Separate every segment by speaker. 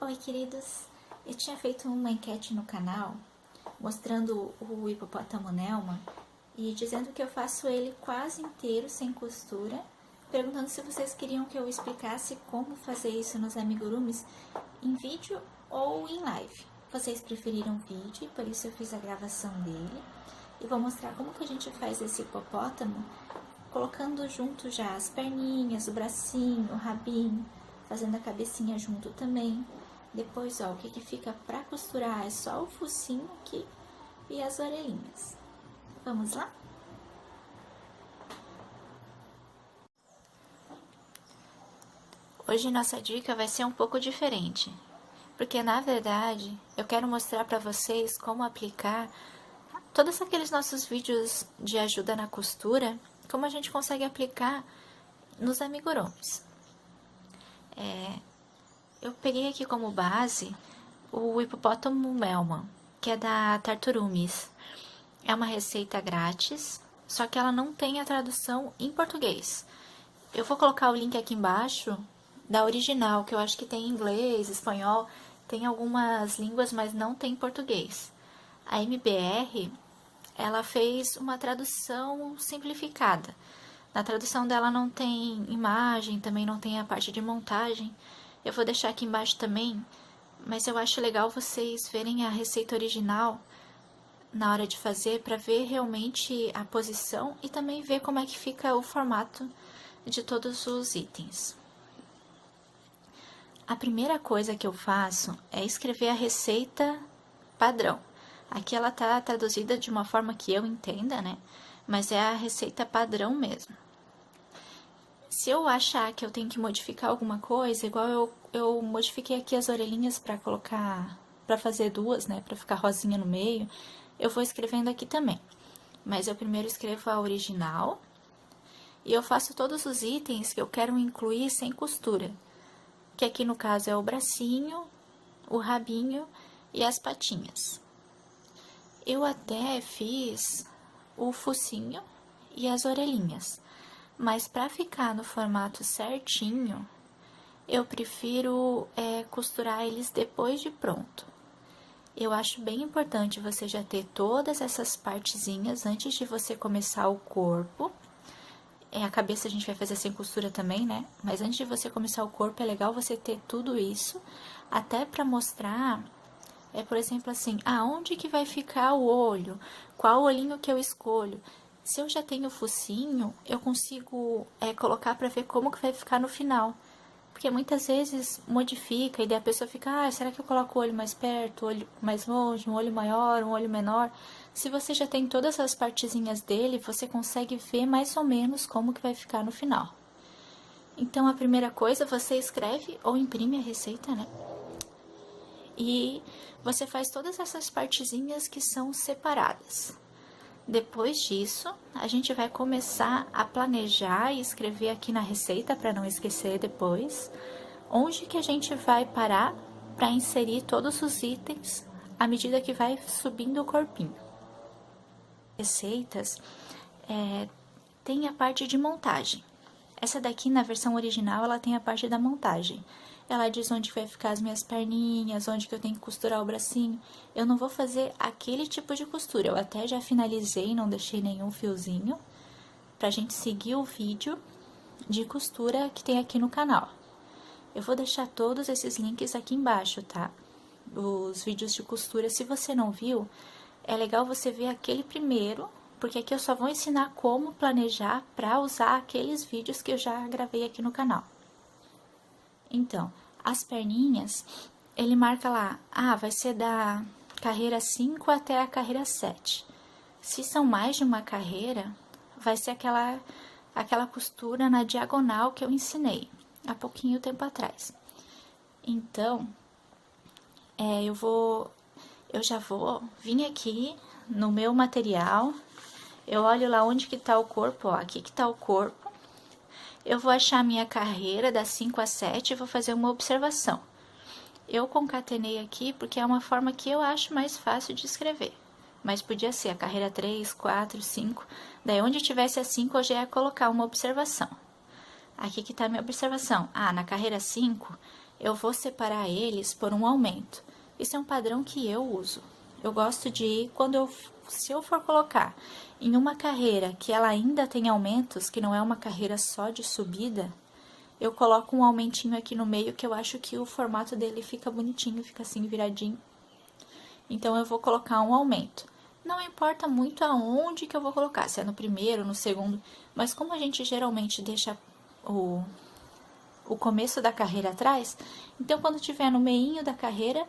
Speaker 1: Oi, queridos! Eu tinha feito uma enquete no canal mostrando o hipopótamo Nelma e dizendo que eu faço ele quase inteiro sem costura, perguntando se vocês queriam que eu explicasse como fazer isso nos amigurumis em vídeo ou em live. Vocês preferiram vídeo, por isso eu fiz a gravação dele e vou mostrar como que a gente faz esse hipopótamo colocando junto já as perninhas, o bracinho, o rabinho, fazendo a cabecinha junto também. Depois, ó, o que fica pra costurar é só o focinho aqui e as orelhinhas. Vamos lá? Hoje nossa dica vai ser um pouco diferente, porque na verdade eu quero mostrar pra vocês como aplicar todos aqueles nossos vídeos de ajuda na costura, como a gente consegue aplicar nos amigurumis. Eu peguei aqui como base o hipopótamo Melman, que é da Tarturumis. É uma receita grátis, só que ela não tem a tradução em português. Eu vou colocar o link aqui embaixo da original, que eu acho que tem em inglês, espanhol, tem algumas línguas, mas não tem em português. A MBR, ela fez uma tradução simplificada. Na tradução dela não tem imagem, também não tem a parte de montagem. Eu vou deixar aqui embaixo também, mas eu acho legal vocês verem a receita original na hora de fazer, para ver realmente a posição e também ver como é que fica o formato de todos os itens. A primeira coisa que eu faço é escrever a receita padrão. Aqui ela tá traduzida de uma forma que eu entenda, né? Mas é a receita padrão mesmo. Se eu achar que eu tenho que modificar alguma coisa, igual eu modifiquei aqui as orelhinhas para colocar, para fazer duas, né, para ficar rosinha no meio, eu vou escrevendo aqui também. Mas eu primeiro escrevo a original e eu faço todos os itens que eu quero incluir sem costura, que aqui no caso é o bracinho, o rabinho e as patinhas. Eu até fiz o focinho e as orelhinhas, mas para ficar no formato certinho, eu prefiro costurar eles depois de pronto. Eu acho bem importante você já ter todas essas partezinhas antes de você começar o corpo. A cabeça a gente vai fazer sem costura também, né? Mas antes de você começar o corpo, é legal você ter tudo isso, até para mostrar, por exemplo, assim, aonde que vai ficar o olho, qual olhinho que eu escolho. Se eu já tenho o focinho, eu consigo colocar para ver como que vai ficar no final. Porque muitas vezes modifica e daí a pessoa fica, será que eu coloco o olho mais perto, o olho mais longe, um olho maior, um olho menor? Se você já tem todas as partezinhas dele, você consegue ver mais ou menos como que vai ficar no final. Então, a primeira coisa, você escreve ou imprime a receita, né? E você faz todas essas partezinhas que são separadas. Depois disso, a gente vai começar a planejar e escrever aqui na receita, para não esquecer depois, onde que a gente vai parar para inserir todos os itens à medida que vai subindo o corpinho. Receitas tem a parte de montagem. Essa daqui, na versão original, ela tem a parte da montagem. Ela diz onde vai ficar as minhas perninhas, onde que eu tenho que costurar o bracinho. Eu não vou fazer aquele tipo de costura. Eu até já finalizei, não deixei nenhum fiozinho, pra gente seguir o vídeo de costura que tem aqui no canal. Eu vou deixar todos esses links aqui embaixo, tá? Os vídeos de costura, se você não viu, é legal você ver aquele primeiro, porque aqui eu só vou ensinar como planejar para usar aqueles vídeos que eu já gravei aqui no canal. Então, as perninhas, ele marca lá, vai ser da carreira 5 até a carreira 7. Se são mais de uma carreira, vai ser aquela costura na diagonal que eu ensinei há pouquinho tempo atrás. Então, eu já vou vir aqui no meu material, eu olho lá onde que tá o corpo, ó, aqui que tá o corpo. Eu vou achar a minha carreira das 5 a 7 e vou fazer uma observação. Eu concatenei aqui porque é uma forma que eu acho mais fácil de escrever. Mas podia ser a carreira 3, 4, 5. Daí onde tivesse a 5 eu já ia colocar uma observação. Aqui que tá a minha observação. Na carreira 5 eu vou separar eles por um aumento. Isso é um padrão que eu uso. Eu gosto de ir se eu for colocar em uma carreira que ela ainda tem aumentos, que não é uma carreira só de subida, eu coloco um aumentinho aqui no meio que eu acho que o formato dele fica bonitinho, fica assim viradinho. Então, eu vou colocar um aumento. Não importa muito aonde que eu vou colocar, se é no primeiro, no segundo, mas como a gente geralmente deixa o começo da carreira atrás, então quando tiver no meinho da carreira,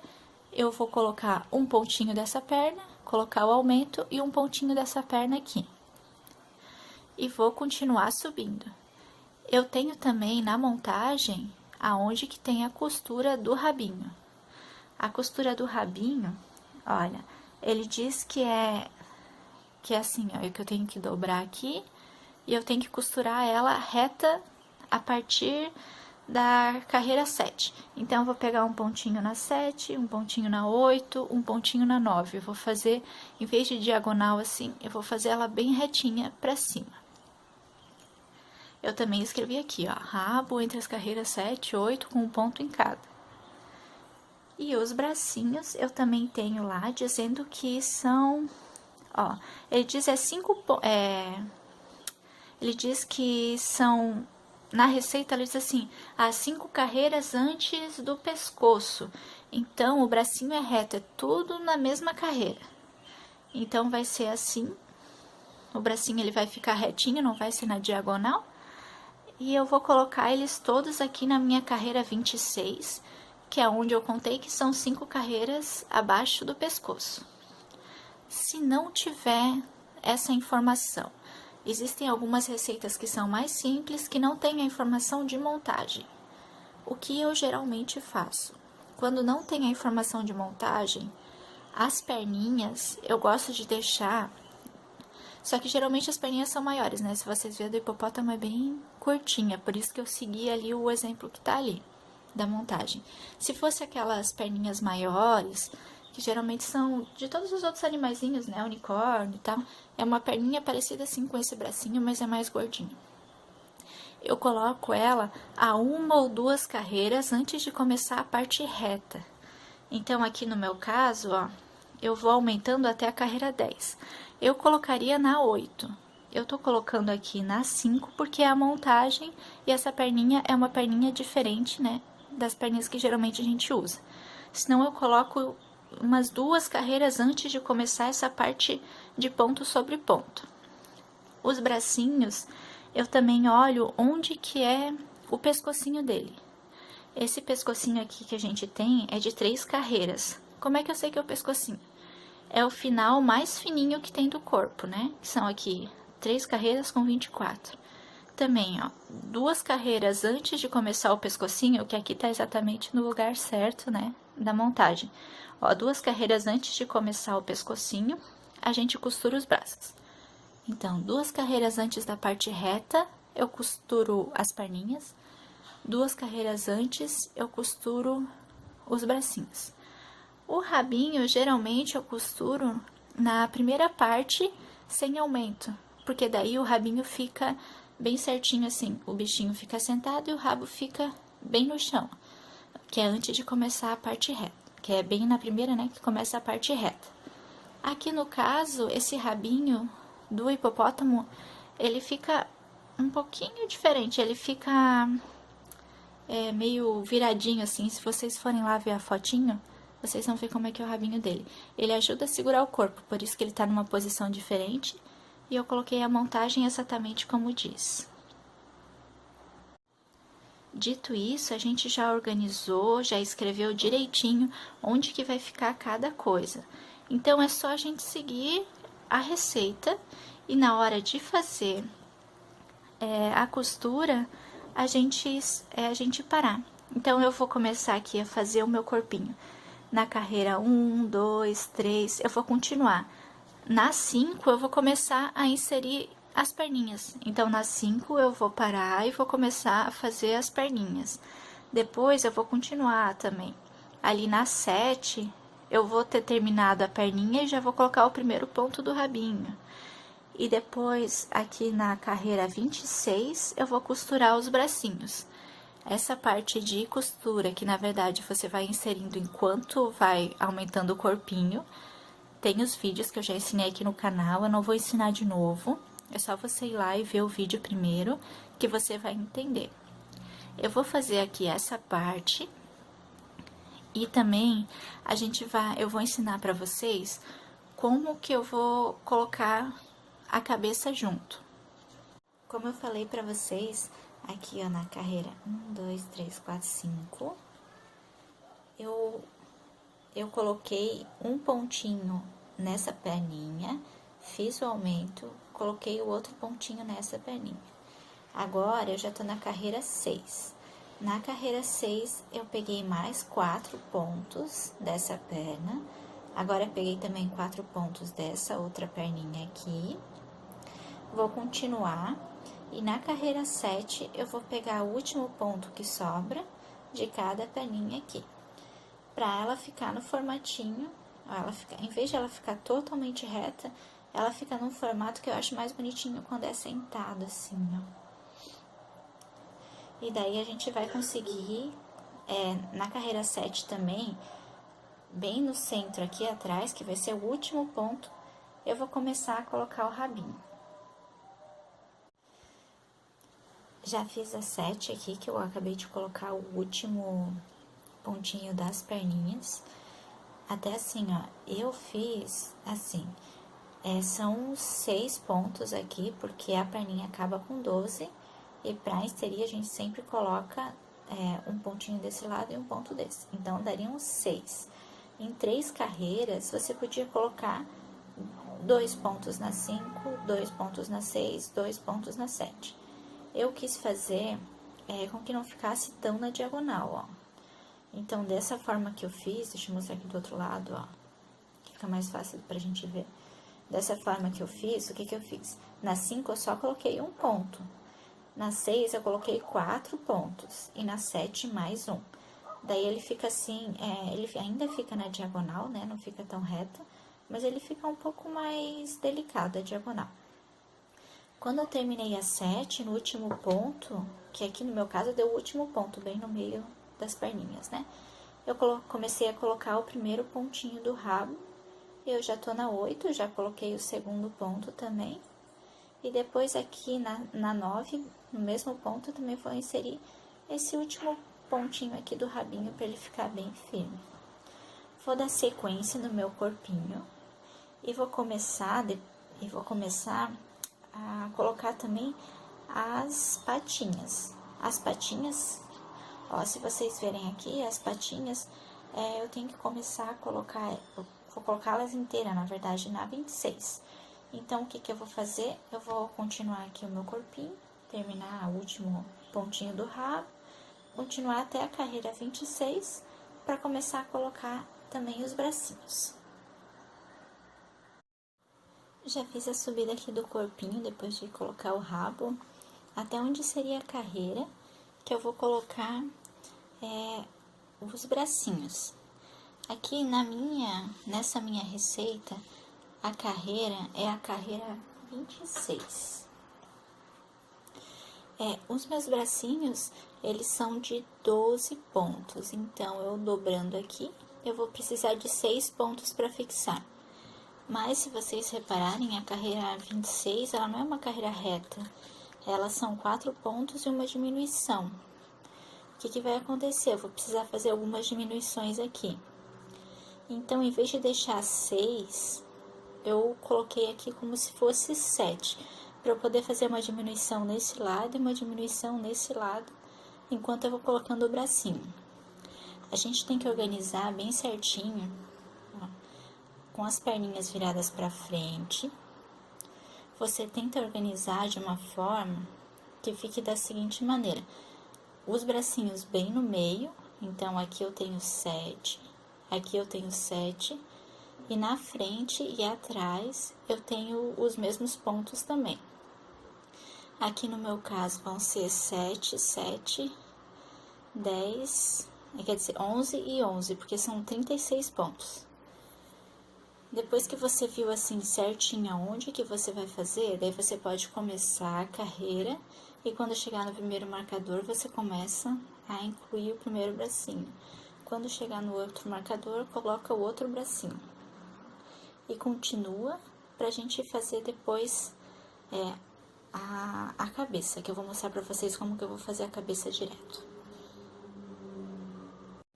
Speaker 1: eu vou colocar um pontinho dessa perna, colocar o aumento e um pontinho dessa perna aqui. E vou continuar subindo. Eu tenho também na montagem aonde que tem a costura do rabinho. A costura do rabinho, olha, ele diz que é assim, ó, que eu tenho que dobrar aqui e eu tenho que costurar ela reta a partir da carreira 7. Então, eu vou pegar um pontinho na 7, um pontinho na 8, um pontinho na 9. Eu vou fazer, em vez de diagonal assim, eu vou fazer ela bem retinha pra cima. Eu também escrevi aqui, ó, rabo entre as carreiras 7 e 8 com um ponto em cada. E os bracinhos, eu também tenho lá dizendo que são, ó, ele diz ele diz que são, na receita ele diz assim, as 5 carreiras antes do pescoço. Então, o bracinho é reto, é tudo na mesma carreira. Então, vai ser assim, o bracinho ele vai ficar retinho, não vai ser na diagonal. E eu vou colocar eles todos aqui na minha carreira 26, que é onde eu contei que são 5 carreiras abaixo do pescoço. Se não tiver essa informação, existem algumas receitas que são mais simples, que não têm a informação de montagem. O que eu geralmente faço? Quando não tem a informação de montagem, as perninhas eu gosto de deixar. Só que geralmente as perninhas são maiores, né? Se vocês verem, do hipopótamo é bem curtinha, por isso que eu segui ali o exemplo que tá ali, da montagem. Se fosse aquelas perninhas maiores, que geralmente são de todos os outros animaizinhos, né? Unicórnio e tal, é uma perninha parecida assim com esse bracinho, mas é mais gordinho. Eu coloco ela a 1 ou 2 carreiras antes de começar a parte reta. Então, aqui no meu caso, ó, eu vou aumentando até a carreira 10. Eu colocaria na 8. Eu tô colocando aqui na 5 porque é a montagem e essa perninha é uma perninha diferente, né, das perninhas que geralmente a gente usa. Senão eu coloco umas 2 carreiras antes de começar essa parte de ponto sobre ponto. Os bracinhos, eu também olho onde que é o pescocinho dele. Esse pescocinho aqui que a gente tem é de 3 carreiras. Como é que eu sei que é o pescocinho? É o final mais fininho que tem do corpo, né? Que são aqui 3 carreiras com 24. Também, ó, 2 carreiras antes de começar o pescocinho, que aqui tá exatamente no lugar certo, né? Da montagem. Ó, 2 carreiras antes de começar o pescocinho, a gente costura os braços. Então, 2 carreiras antes da parte reta, eu costuro as perninhas. 2 carreiras antes, eu costuro os bracinhos. O rabinho, geralmente, eu costuro na primeira parte, sem aumento. Porque daí o rabinho fica bem certinho assim. O bichinho fica sentado e o rabo fica bem no chão. Que é antes de começar a parte reta. Que é bem na primeira, né, que começa a parte reta. Aqui no caso, esse rabinho do hipopótamo, ele fica um pouquinho diferente. Ele fica meio viradinho assim. Se vocês forem lá ver a fotinho, vocês vão ver como é que é o rabinho dele. Ele ajuda a segurar o corpo, por isso que ele tá numa posição diferente. E eu coloquei a montagem exatamente como diz. Dito isso, a gente já organizou, já escreveu direitinho onde que vai ficar cada coisa. Então, é só a gente seguir a receita e na hora de fazer a costura, a gente parar. Então, eu vou começar aqui a fazer o meu corpinho. Na carreira 1, 2, 3, eu vou continuar. Na 5, eu vou começar a inserir as perninhas. Então, na 5, eu vou parar e vou começar a fazer as perninhas. Depois, eu vou continuar também. Ali na 7, eu vou ter terminado a perninha e já vou colocar o primeiro ponto do rabinho. E depois, aqui na carreira 26, eu vou costurar os bracinhos. Essa parte de costura, que na verdade você vai inserindo enquanto vai aumentando o corpinho, tem os vídeos que eu já ensinei aqui no canal, eu não vou ensinar de novo. É só você ir lá e ver o vídeo primeiro, que você vai entender. Eu vou fazer aqui essa parte. E também, eu vou ensinar pra vocês como que eu vou colocar a cabeça junto. Como eu falei pra vocês, aqui ó, na carreira 1, 2, 3, 4, 5, eu coloquei um pontinho nessa perninha, fiz o aumento, coloquei o outro pontinho nessa perninha. Agora, eu já tô na carreira 6. Na carreira 6, eu peguei mais 4 pontos dessa perna. Agora, eu peguei também 4 pontos dessa outra perninha aqui. Vou continuar. E na carreira 7, eu vou pegar o último ponto que sobra de cada perninha aqui. Pra ela ficar no formatinho, em vez de ela ficar totalmente reta, ela fica num formato que eu acho mais bonitinho quando é sentado, assim, ó. E daí, a gente vai conseguir, na carreira 7 também, bem no centro aqui atrás, que vai ser o último ponto, eu vou começar a colocar o rabinho. Já fiz a 7 aqui, que eu acabei de colocar o último pontinho das perninhas. Até assim, ó, eu fiz assim, são 6 pontos aqui, porque a perninha acaba com 12. E pra inserir, a gente sempre coloca um pontinho desse lado e um ponto desse. Então, dariam 6. Em 3 carreiras, você podia colocar 2 pontos na 5, 2 pontos na 6, 2 pontos na 7. Eu quis fazer com que não ficasse tão na diagonal, ó. Então, dessa forma que eu fiz, deixa eu mostrar aqui do outro lado, ó, que fica mais fácil pra gente ver. Dessa forma que eu fiz, o que eu fiz? Na 5, eu só coloquei um ponto. Na 6, eu coloquei 4 pontos. E na 7, mais um. Daí, ele fica assim, ele ainda fica na diagonal, né? Não fica tão reto, mas ele fica um pouco mais delicado, a diagonal. Quando eu terminei a 7, no último ponto, que aqui no meu caso deu o último ponto, bem no meio das perninhas, né? Eu comecei a colocar o primeiro pontinho do rabo. Eu já tô na 8, já coloquei o segundo ponto também. E depois aqui na 9, no mesmo ponto, eu também vou inserir esse último pontinho aqui do rabinho para ele ficar bem firme. Vou dar sequência no meu corpinho e vou começar a colocar também as patinhas. As patinhas, ó, se vocês verem aqui, as patinhas, eu tenho que começar a colocar, vou colocá-las inteiras, na verdade, na 26. Então, o que eu vou fazer? Eu vou continuar aqui o meu corpinho, terminar o último pontinho do rabo, continuar até a carreira 26, para começar a colocar também os bracinhos. Já fiz a subida aqui do corpinho, depois de colocar o rabo, até onde seria a carreira, que eu vou colocar os bracinhos. Aqui nessa minha receita, a carreira é a carreira 26. Os meus bracinhos, eles são de 12 pontos. Então, eu dobrando aqui, eu vou precisar de 6 pontos para fixar. Mas, se vocês repararem, a carreira 26, ela não é uma carreira reta. Elas são 4 pontos e uma diminuição. O que vai acontecer? Eu vou precisar fazer algumas diminuições aqui. Então, em vez de deixar 6... eu coloquei aqui como se fosse 7, para eu poder fazer uma diminuição nesse lado e uma diminuição nesse lado, enquanto eu vou colocando o bracinho. A gente tem que organizar bem certinho, ó, com as perninhas viradas para frente. Você tenta organizar de uma forma que fique da seguinte maneira: os bracinhos bem no meio, então aqui eu tenho 7, aqui eu tenho 7, e na frente e atrás, eu tenho os mesmos pontos também. Aqui no meu caso, vão ser 7, 7, 10, quer dizer, 11 e 11, porque são 36 pontos. Depois que você viu assim certinho aonde que você vai fazer, daí você pode começar a carreira, e quando chegar no primeiro marcador, você começa a incluir o primeiro bracinho. Quando chegar no outro marcador, coloca o outro bracinho. E continua pra gente fazer depois a cabeça, que eu vou mostrar pra vocês como que eu vou fazer a cabeça direto.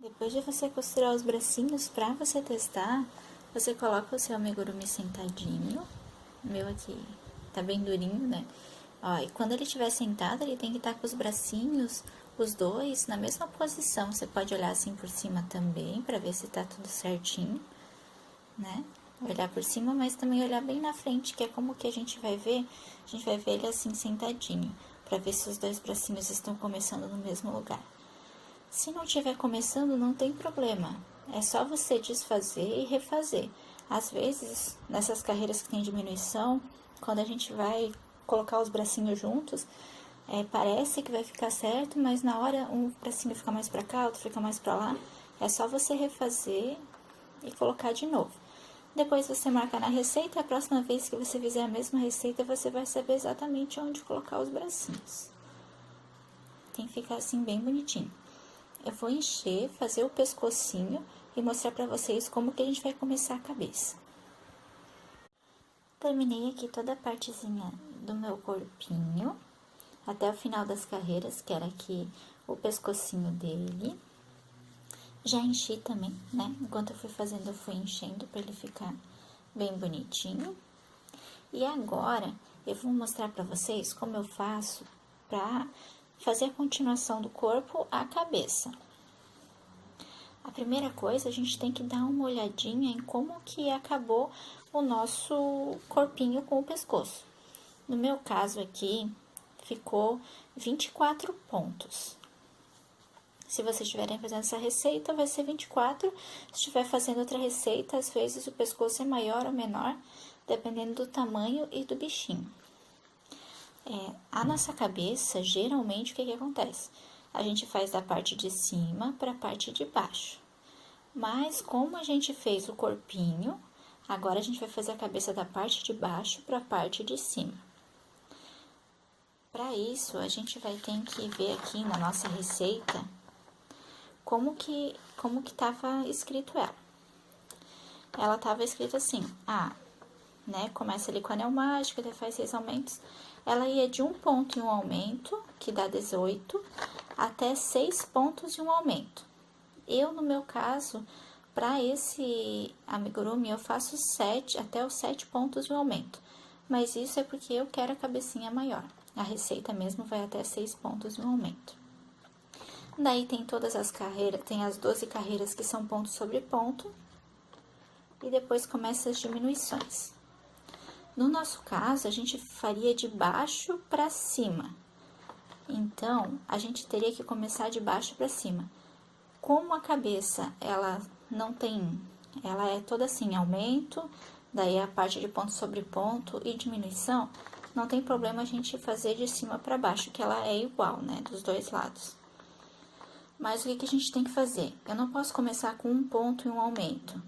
Speaker 1: Depois de você costurar os bracinhos, pra você testar, você coloca o seu amigurumi sentadinho. O meu aqui tá bem durinho, né? Ó, e quando ele estiver sentado, ele tem que estar com os bracinhos, os dois, na mesma posição. Você pode olhar assim por cima também, pra ver se tá tudo certinho, né? Olhar por cima, mas também olhar bem na frente, que é como que a gente vai ver ele assim sentadinho, pra ver se os dois bracinhos estão começando no mesmo lugar. Se não estiver começando, não tem problema, é só você desfazer e refazer. Às vezes, nessas carreiras que tem diminuição, quando a gente vai colocar os bracinhos juntos, parece que vai ficar certo, mas na hora um bracinho fica mais pra cá, outro fica mais pra lá, é só você refazer e colocar de novo. Depois você marca na receita, a próxima vez que você fizer a mesma receita, você vai saber exatamente onde colocar os bracinhos. Tem que ficar assim bem bonitinho. Eu vou encher, fazer o pescocinho e mostrar pra vocês como que a gente vai começar a cabeça. Terminei aqui toda a partezinha do meu corpinho, até o final das carreiras, que era aqui o pescocinho dele. Já enchi também, né? Enquanto eu fui fazendo, eu fui enchendo pra ele ficar bem bonitinho. E agora, eu vou mostrar pra vocês como eu faço pra fazer a continuação do corpo à cabeça. A primeira coisa, a gente tem que dar uma olhadinha em como que acabou o nosso corpinho com o pescoço. No meu caso aqui, ficou 24 pontos. Se vocês estiverem fazendo essa receita, vai ser 24. Se estiver fazendo outra receita, às vezes o pescoço é maior ou menor, dependendo do tamanho e do bichinho. A nossa cabeça, geralmente, o que acontece? A gente faz da parte de cima para a parte de baixo. Mas, como a gente fez o corpinho, agora a gente vai fazer a cabeça da parte de baixo para a parte de cima. Para isso, a gente vai ter que ver aqui na nossa receita como que estava escrito ela. Ela estava escrita assim, né? Começa ali com anel mágico, ele faz 6 aumentos. Ela ia de 1 ponto em um aumento, que dá 18, até 6 pontos em um aumento. Eu, no meu caso, para esse amigurumi, eu faço 7, até os 7 pontos de um aumento. Mas isso é porque eu quero a cabecinha maior. A receita mesmo vai até 6 pontos de um aumento. Daí tem todas as carreiras, tem as 12 carreiras que são ponto sobre ponto. E depois começa as diminuições. No nosso caso, a gente faria de baixo para cima. Então, a gente teria que começar de baixo para cima. Como a cabeça, ela é toda assim, aumento, daí a parte de ponto sobre ponto e diminuição, não tem problema a gente fazer de cima para baixo, que ela é igual, né, dos dois lados. Mas o que a gente tem que fazer? Eu não posso começar com 1 ponto e um aumento,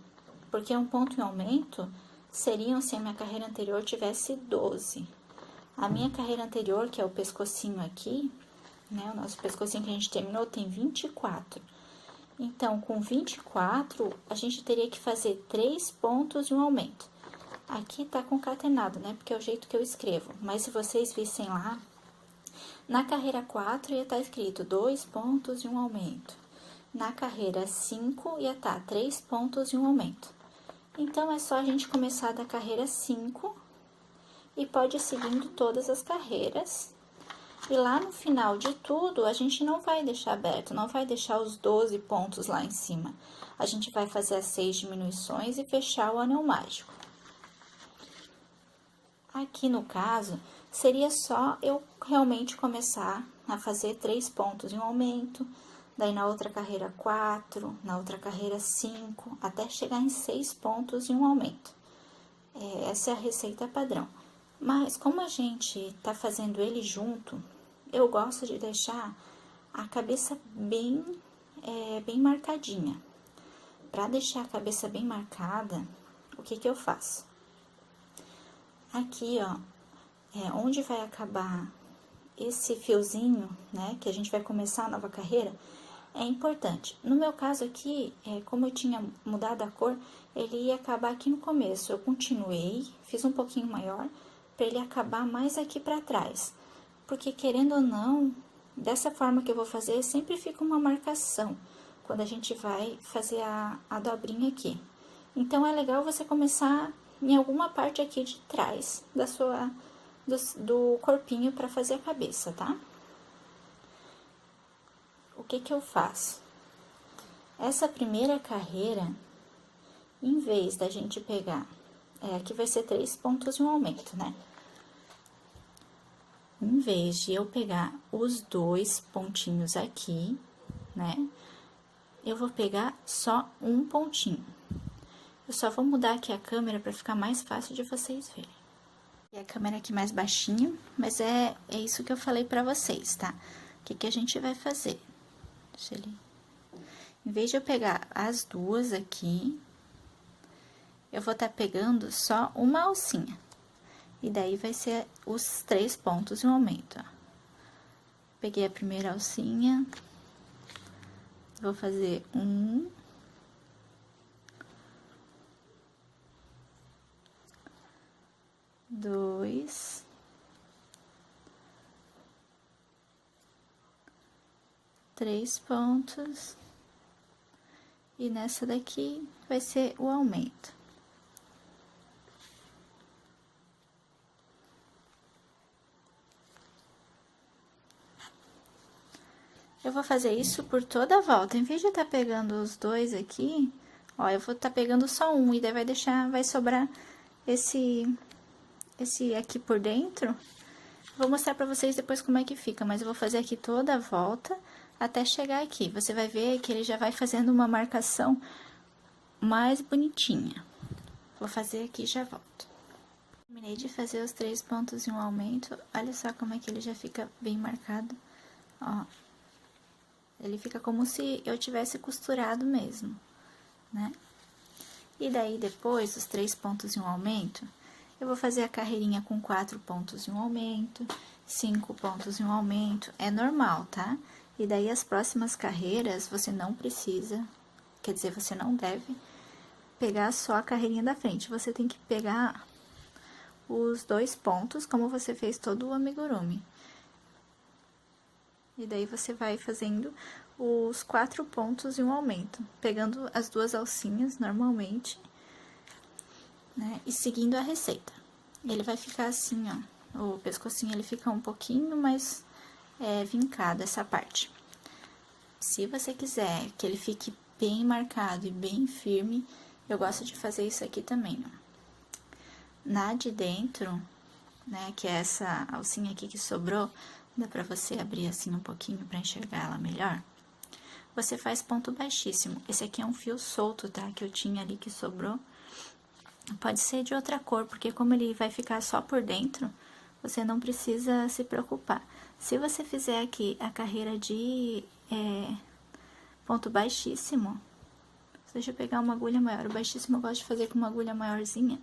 Speaker 1: porque 1 ponto e um aumento seriam se a minha carreira anterior tivesse 12. A minha carreira anterior, que é o pescocinho aqui, né, o nosso pescocinho que a gente terminou, tem 24. Então, com 24, a gente teria que fazer 3 pontos e um aumento. Aqui tá concatenado, né, porque é o jeito que eu escrevo. Mas se vocês vissem lá, na carreira 4 ia estar escrito 2 pontos e um aumento. Na carreira 5 ia estar 3 pontos e um aumento. Então, é só a gente começar da carreira 5 e pode ir seguindo todas as carreiras. E lá no final de tudo, a gente não vai deixar aberto, não vai deixar os 12 pontos lá em cima. A gente vai fazer as 6 diminuições e fechar o anel mágico. Aqui no caso, seria só eu realmente começar a fazer 3 pontos em um aumento, daí na outra carreira 4, na outra carreira 5, até chegar em 6 pontos em um aumento. Essa é a receita padrão. Mas como a gente tá fazendo ele junto, eu gosto de deixar a cabeça bem marcadinha. Para deixar a cabeça bem marcada, o que eu faço? Aqui, ó, onde vai acabar esse fiozinho, né, que a gente vai começar a nova carreira, é importante. No meu caso aqui, como eu tinha mudado a cor, ele ia acabar aqui no começo. Eu continuei, fiz um pouquinho maior, para ele acabar mais aqui para trás. Porque, querendo ou não, dessa forma que eu vou fazer, sempre fica uma marcação, quando a gente vai fazer a dobrinha aqui. Então, é legal você começar em alguma parte aqui de trás do corpinho para fazer a cabeça, tá? O que que eu faço? Essa primeira carreira, em vez da gente pegar, aqui vai ser 3 pontos e um aumento, né? Em vez de eu pegar os 2 pontinhos aqui, né? Eu vou pegar só um pontinho. Eu só vou mudar aqui a câmera para ficar mais fácil de vocês verem. E a câmera aqui mais baixinho, mas é isso que eu falei para vocês, tá? O que que a gente vai fazer? Deixa ele... Em vez de eu pegar as duas aqui, eu vou estar pegando só uma alcinha. E daí, vai ser os 3 pontos e um aumento, ó. Peguei a primeira alcinha, vou fazer 1, 2, 3 pontos, e nessa daqui vai ser o aumento. Eu vou fazer isso por toda a volta. Em vez de estar pegando os 2 aqui, ó, eu vou estar pegando só um, e daí vai sobrar esse aqui por dentro. Vou mostrar pra vocês depois como é que fica, mas eu vou fazer aqui toda a volta até chegar aqui. Você vai ver que ele já vai fazendo uma marcação mais bonitinha. Vou fazer aqui e já volto. Terminei de fazer os 3 pontos e um aumento. Olha só como é que ele já fica bem marcado, ó. Ele fica como se eu tivesse costurado mesmo, né? E daí, depois dos 3 pontos e um aumento, eu vou fazer a carreirinha com 4 pontos e um aumento, 5 pontos e um aumento. É normal, tá? E daí, as próximas carreiras, você não precisa, quer dizer, você não deve pegar só a carreirinha da frente. Você tem que pegar os 2 pontos, como você fez todo o amigurumi. E daí, você vai fazendo os 4 pontos e um aumento, pegando as 2 alcinhas normalmente, né? E seguindo a receita. Ele vai ficar assim, ó, o pescocinho ele fica um pouquinho mais vincado, essa parte. Se você quiser que ele fique bem marcado e bem firme, eu gosto de fazer isso aqui também, ó. Na de dentro, né, que é essa alcinha aqui que sobrou, dá pra você abrir assim um pouquinho pra enxergar ela melhor. Você faz ponto baixíssimo. Esse aqui é um fio solto, tá? Que eu tinha ali que sobrou. Pode ser de outra cor, porque como ele vai ficar só por dentro, você não precisa se preocupar. Se você fizer aqui a carreira de ponto baixíssimo, deixa eu pegar uma agulha maior. O baixíssimo eu gosto de fazer com uma agulha maiorzinha,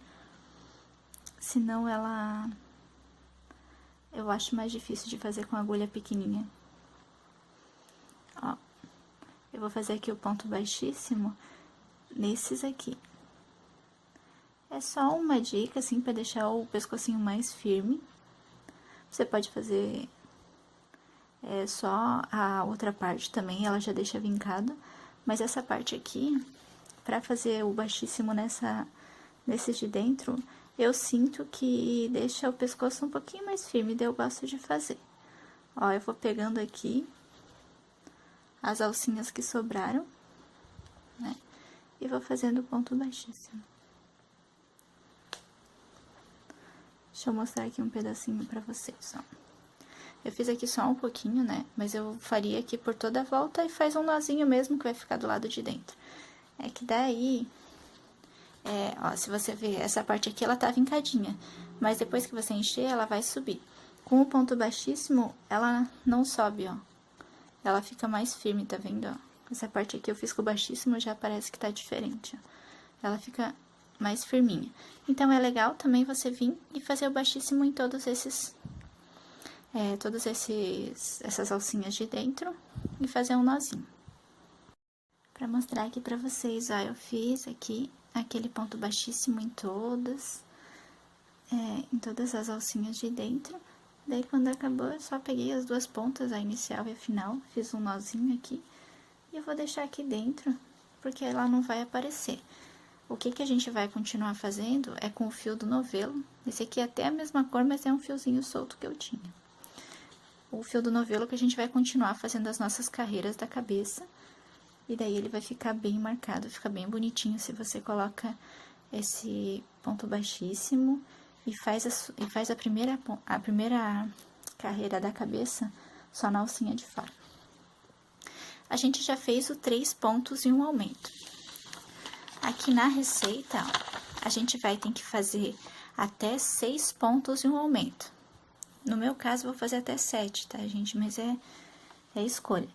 Speaker 1: senão eu acho mais difícil de fazer com agulha pequenininha. Ó, eu vou fazer aqui o ponto baixíssimo nesses aqui. É só uma dica, assim, pra deixar o pescocinho mais firme. Você pode fazer só a outra parte também, ela já deixa vincado. Mas essa parte aqui, pra fazer o baixíssimo nesses de dentro, eu sinto que deixa o pescoço um pouquinho mais firme, daí eu gosto de fazer. Ó, eu vou pegando aqui as alcinhas que sobraram, né? E vou fazendo o ponto baixíssimo. Deixa eu mostrar aqui um pedacinho pra vocês, ó. Eu fiz aqui só um pouquinho, né? Mas eu faria aqui por toda a volta e faz um nozinho mesmo que vai ficar do lado de dentro. É que daí, ó, se você ver, essa parte aqui, ela tá vincadinha. Mas depois que você encher, ela vai subir. Com o ponto baixíssimo, ela não sobe, ó. Ela fica mais firme, tá vendo, ó? Essa parte aqui eu fiz com o baixíssimo, já parece que tá diferente, ó. Ela fica mais firminha. Então, é legal também você vir e fazer o baixíssimo em todos todas essas alcinhas de dentro e fazer um nozinho. Pra mostrar aqui pra vocês, ó, eu fiz aqui aquele ponto baixíssimo em todas as alcinhas de dentro. Daí, quando acabou, eu só peguei as duas pontas, a inicial e a final, fiz um nozinho aqui. E eu vou deixar aqui dentro, porque ela não vai aparecer. O que a gente vai continuar fazendo é com o fio do novelo. Esse aqui é até a mesma cor, mas é um fiozinho solto que eu tinha. O fio do novelo que a gente vai continuar fazendo as nossas carreiras da cabeça. E daí ele vai ficar bem marcado, fica bem bonitinho se você coloca esse ponto baixíssimo e faz a primeira carreira da cabeça só na alcinha de fora. A gente já fez o 3 pontos e um aumento. Aqui na receita, ó, a gente vai ter que fazer até 6 pontos e um aumento. No meu caso, vou fazer até 7, tá, gente? Mas é escolha.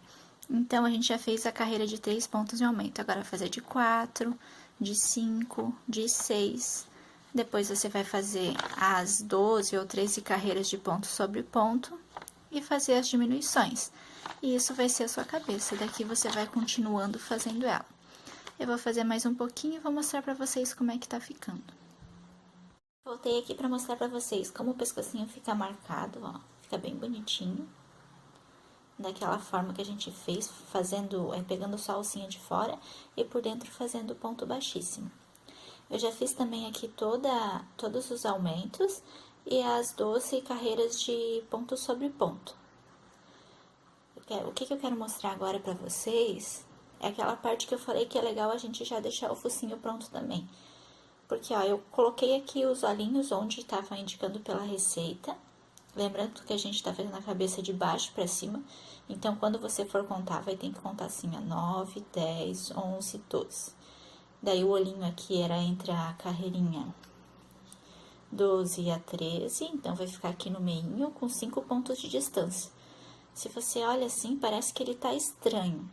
Speaker 1: Então, a gente já fez a carreira de 3 pontos e um aumento. Agora, vai fazer de 4, de 5, de 6. Depois, você vai fazer as 12 ou 13 carreiras de ponto sobre ponto e fazer as diminuições. E isso vai ser a sua cabeça. Daqui, você vai continuando fazendo ela. Eu vou fazer mais um pouquinho e vou mostrar pra vocês como é que tá ficando. Voltei aqui pra mostrar pra vocês como o pescocinho fica marcado, ó. Fica bem bonitinho. Daquela forma que a gente fez, pegando só a alcinha de fora e por dentro fazendo ponto baixíssimo. Eu já fiz também aqui todos os aumentos e as 12 carreiras de ponto sobre ponto. O que eu quero mostrar agora pra vocês é aquela parte que eu falei que é legal a gente já deixar o focinho pronto também. Porque, ó, eu coloquei aqui os olhinhos onde estava indicando pela receita. Lembrando que a gente tá fazendo a cabeça de baixo pra cima. Então, quando você for contar, vai ter que contar assim, ó, 9, 10, 11, 12. Daí, o olhinho aqui era entre a carreirinha 12 e a 13. Então, vai ficar aqui no meinho com 5 pontos de distância. Se você olha assim, parece que ele tá estranho.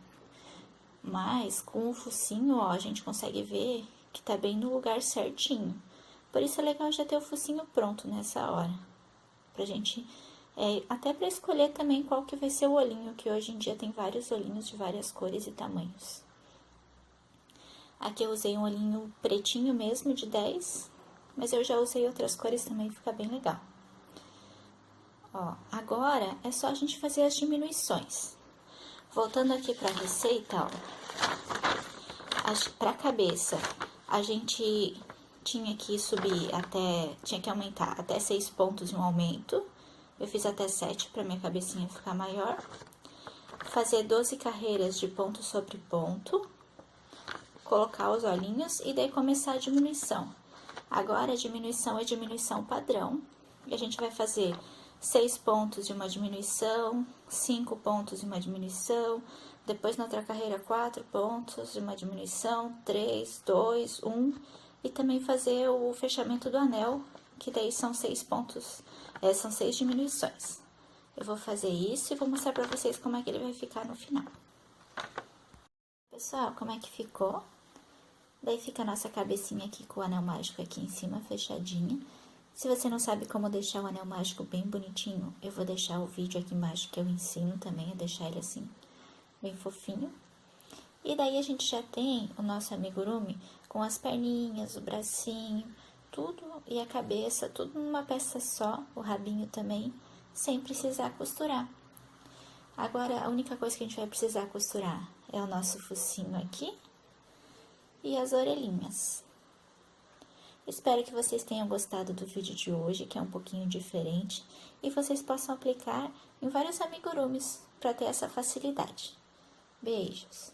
Speaker 1: Mas, com o focinho, ó, a gente consegue ver que tá bem no lugar certinho. Por isso, é legal já ter o focinho pronto nessa hora. Pra gente, até pra escolher também qual que vai ser o olhinho, que hoje em dia tem vários olhinhos de várias cores e tamanhos. Aqui eu usei um olhinho pretinho mesmo, de 10, mas eu já usei outras cores também, fica bem legal. Ó, agora é só a gente fazer as diminuições. Voltando aqui pra receita, ó, pra cabeça, a gente tinha que aumentar até 6 pontos e um aumento. Eu fiz até 7 para minha cabecinha ficar maior. Fazer 12 carreiras de ponto sobre ponto. Colocar os olhinhos e daí começar a diminuição. Agora, a diminuição é diminuição padrão. E a gente vai fazer 6 pontos de uma diminuição, 5 pontos de uma diminuição. Depois, na outra carreira, 4 pontos de uma diminuição, 3, 2, 1... E também fazer o fechamento do anel, que daí são 6 pontos, são 6 diminuições. Eu vou fazer isso e vou mostrar pra vocês como é que ele vai ficar no final. Pessoal, como é que ficou? Daí fica a nossa cabecinha aqui com o anel mágico aqui em cima, fechadinha. Se você não sabe como deixar o anel mágico bem bonitinho, eu vou deixar o vídeo aqui embaixo que eu ensino também a deixar ele assim, bem fofinho. E daí, a gente já tem o nosso amigurumi com as perninhas, o bracinho, tudo, e a cabeça, tudo numa peça só, o rabinho também, sem precisar costurar. Agora, a única coisa que a gente vai precisar costurar é o nosso focinho aqui e as orelhinhas. Espero que vocês tenham gostado do vídeo de hoje, que é um pouquinho diferente, e vocês possam aplicar em vários amigurumis para ter essa facilidade. Beijos!